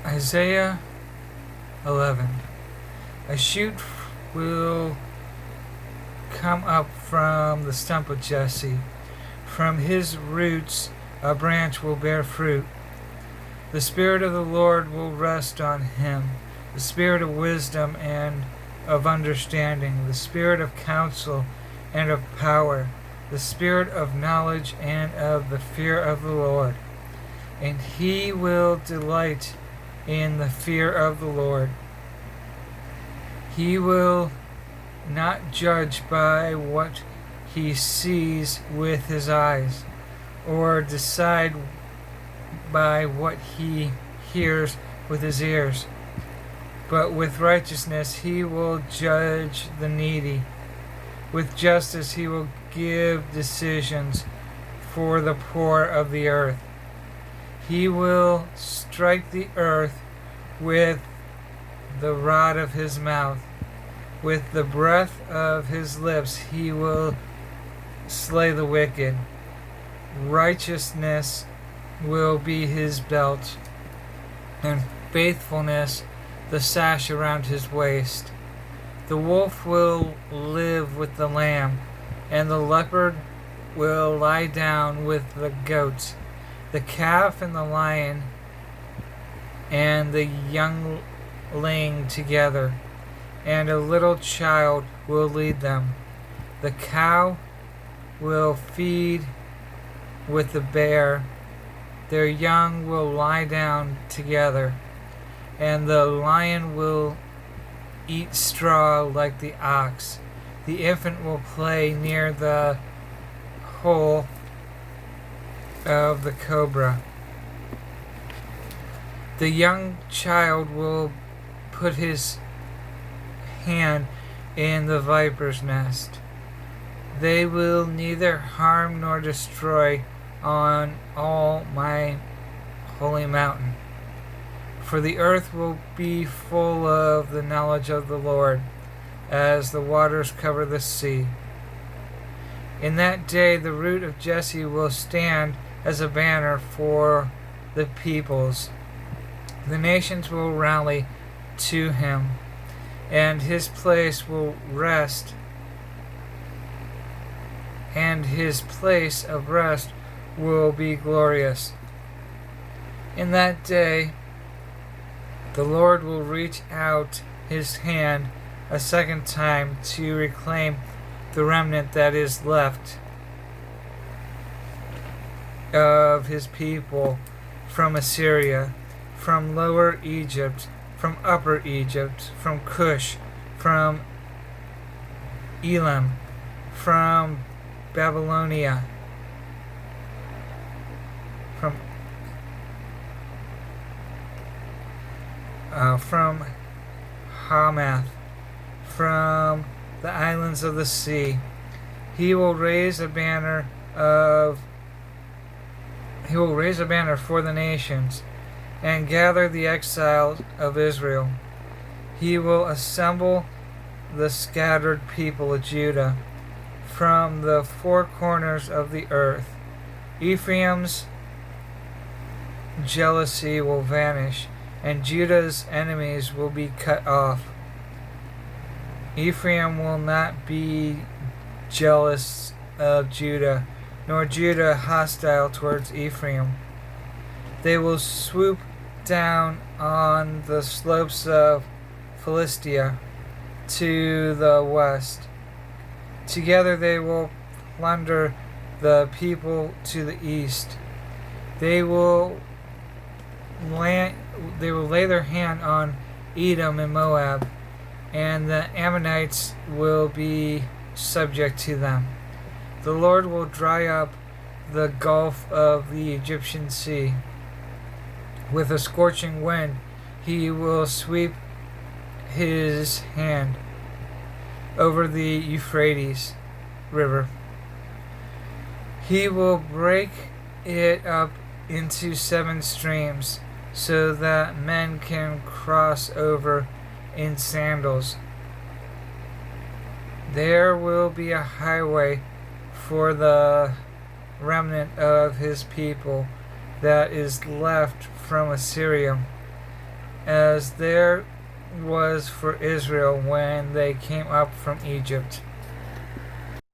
Isaiah 11. A shoot will come up from the stump of Jesse. From his roots a branch will bear fruit. The Spirit of the Lord will rest on him, the Spirit of wisdom and of understanding, the Spirit of counsel and of power, the Spirit of knowledge and of the fear of the Lord. And he will delight in the fear of the Lord. He will not judge by what he sees with his eyes, or decide by what he hears with his ears, but with righteousness he will judge the needy. With justice he will give decisions for the poor of the earth. He will strike the earth with the rod of his mouth. With the breath of his lips he will slay the wicked. Righteousness will be his belt, and faithfulness the sash around his waist. The wolf will live with the lamb, and the leopard will lie down with the goats. The calf and the lion and the youngling together, and a little child will lead them. The cow will feed with the bear, their young will lie down together, and the lion will eat straw like the ox. The infant will play near the hole of the cobra. The young child will put his hand in the viper's nest. They will neither harm nor destroy on all my holy mountain. For the earth will be full of the knowledge of the Lord, as the waters cover the sea. In that day the root of Jesse will stand as a banner for the peoples. The nations will rally to him, and his place will rest, and his place of rest will be glorious. In that day the Lord will reach out his hand a second time to reclaim the remnant that is left of his people from Assyria, from Lower Egypt, from Upper Egypt, from Cush, from Elam, from Babylonia, from Hamath, from the islands of the sea. He will raise a banner for the nations, and gather the exiles of Israel. He will assemble the scattered people of Judah from the four corners of the earth. Ephraim's jealousy will vanish, and Judah's enemies will be cut off. Ephraim will not be jealous of Judah, nor Judah hostile towards Ephraim. They will swoop down on the slopes of Philistia to the west. Together they will plunder the people to the east. They will lay their hand on Edom and Moab, and the Ammonites will be subject to them. The Lord will dry up the gulf of the Egyptian sea. With a scorching wind he will sweep his hand over the Euphrates River. He will break it up into 7 streams, so that men can cross over in sandals. There will be a highway for the remnant of his people that is left from Assyria. as there was for Israel when they came up from Egypt.